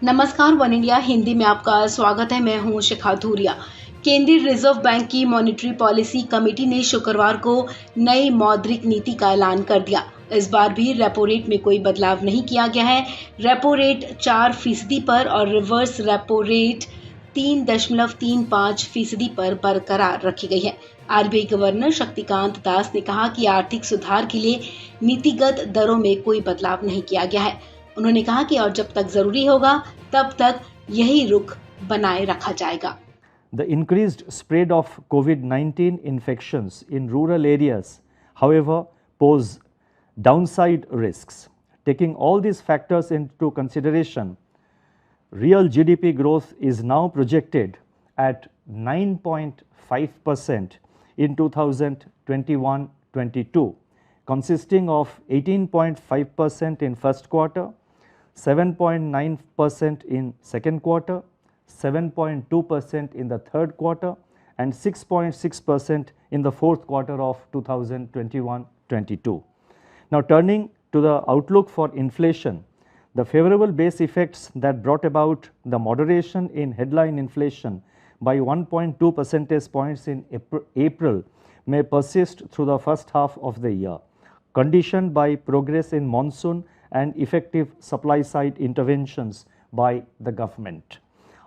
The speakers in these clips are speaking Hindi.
नमस्कार, वन इंडिया हिंदी में आपका स्वागत है। मैं हूं शिखा धूरिया। केंद्रीय रिजर्व बैंक की मॉनेटरी पॉलिसी कमेटी ने शुक्रवार को नई मौद्रिक नीति का ऐलान कर दिया। इस बार भी रेपो रेट में कोई बदलाव नहीं किया गया है। रेपो रेट 4% पर और रिवर्स रेपो रेट 3.35% पर बरकरार रखी गई है। आरबीआई गवर्नर शक्तिकांत दास ने कहा कि आर्थिक सुधार के लिए नीतिगत दरों में कोई बदलाव नहीं किया गया है। उन्होंने कहा कि और जब तक जरूरी होगा तब तक यही रुख बनाए रखा जाएगा। The increased spread of COVID-19 infections in rural areas, however, pose downside risks. Taking all these factors into consideration, real GDP growth is now projected at 9.5% in 2021-22, consisting of 18.5% in first quarter, 7.9% in second quarter, 7.2% in the third quarter, and 6.6% in the fourth quarter of 2021-22. Now turning to the outlook for inflation, the favorable base effects that brought about the moderation in headline inflation by 1.2 percentage points in April may persist through the first half of the year, conditioned by progress in monsoon and effective supply-side interventions by the government.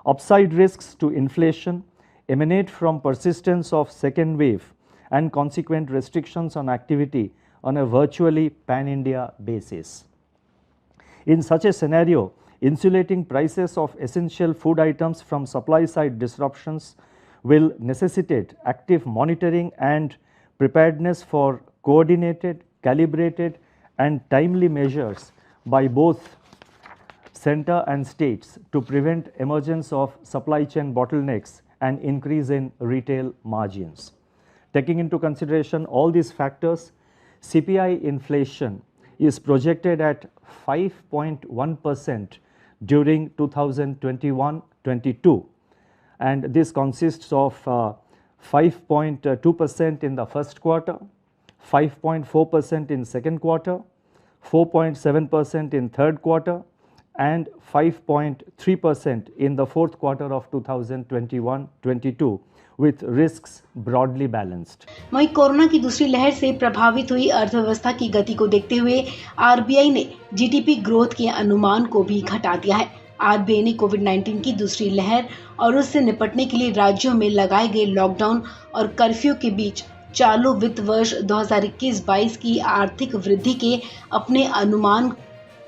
Upside risks to inflation emanate from persistence of second wave and consequent restrictions on activity on a virtually pan-India basis. In such a scenario, insulating prices of essential food items from supply-side disruptions will necessitate active monitoring and preparedness for coordinated, calibrated, and timely measures by both center and states to prevent emergence of supply chain bottlenecks and increase in retail margins. Taking into consideration all these factors, CPI inflation is projected at 5.1% during 2021-22, and this consists of 5.2% in the first quarter, 5.4% in second quarter, 4.7% in third quarter, and 5.3% in the fourth quarter of 2021-22, with risks broadly balanced. वहीं कोरोना की दूसरी लहर से प्रभावित हुई अर्थव्यवस्था की गति को देखते हुए आरबीआई ने जीडीपी ग्रोथ के अनुमान को भी घटा दिया है। आरबीआई ने कोविड-19 की दूसरी लहर और उससे निपटने के लिए राज्यों में लगाए गए लॉकडाउन और कर्फ्यू के बीच चालू वित्त वर्ष 2021-22 की आर्थिक वृद्धि के अपने अनुमान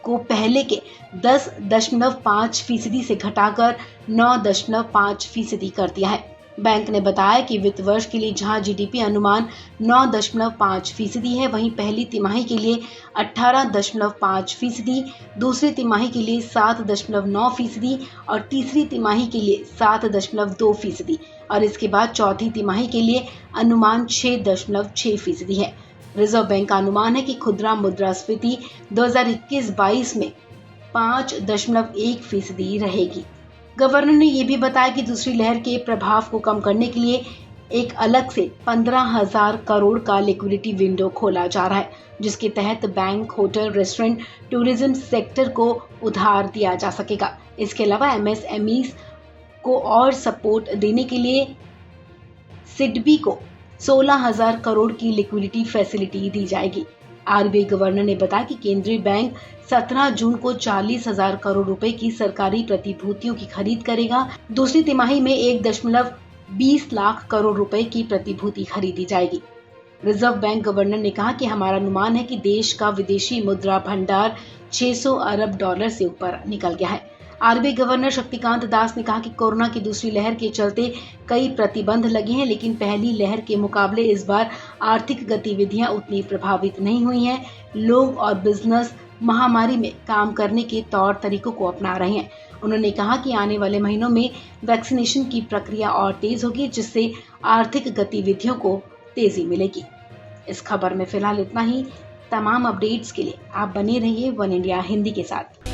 को पहले के 10.5% से घटाकर 9.5% कर दिया है। बैंक ने बताया कि वित्त वर्ष के लिए जहां जीडीपी अनुमान 9.5% है, वहीं पहली तिमाही के लिए 18.5%, दूसरी तिमाही के लिए 7.9% और तीसरी तिमाही के लिए 7.2% और इसके बाद चौथी तिमाही के लिए अनुमान 6.6% है। रिजर्व बैंक का अनुमान है कि खुदरा मुद्रास्फीति 2021-22 में 5.1% रहेगी। गवर्नर ने यह भी बताया कि दूसरी लहर के प्रभाव को कम करने के लिए एक अलग से 15,000 करोड़ का लिक्विडिटी विंडो खोला जा रहा है, जिसके तहत bank, hotel, restaurant, tourism sector को उधार दिया जा सकेगा। इसके अलावा एमएसएमईज को और सपोर्ट देने के लिए सिडबी को 16,000 करोड़ की लिक्विडिटी फैसिलिटी दी जाएगी। आरबीआई गवर्नर ने बताया कि केंद्रीय बैंक 17 जून को 40,000 करोड़ रुपए की सरकारी प्रतिभूतियों की खरीद करेगा। दूसरी तिमाही में 1.20 लाख करोड़ रुपए की प्रतिभूति खरीदी जाएगी। रिजर्व बैंक गवर्नर ने कहा कि हमारा अनुमान है कि देश का विदेशी मुद्रा भंडार 600 अरब डॉलर से ऊपर निकल गया है। आरबीआई गवर्नर शक्तिकांत दास ने कहा कि कोरोना की दूसरी लहर के चलते कई प्रतिबंध लगे हैं, लेकिन पहली लहर के मुकाबले इस बार आर्थिक गतिविधियां उतनी प्रभावित नहीं हुई हैं। लोग और बिजनेस महामारी में काम करने के तौर तरीकों को अपना रहे हैं। उन्होंने कहा कि आने वाले महीनों में वैक्सीनेशन की प्रक्रिया और तेज होगी, जिससे आर्थिक गतिविधियों को तेजी मिलेगी। इस खबर में फिलहाल इतना ही। तमाम अपडेट्स के लिए आप बने रहिए वन इंडिया हिंदी के साथ।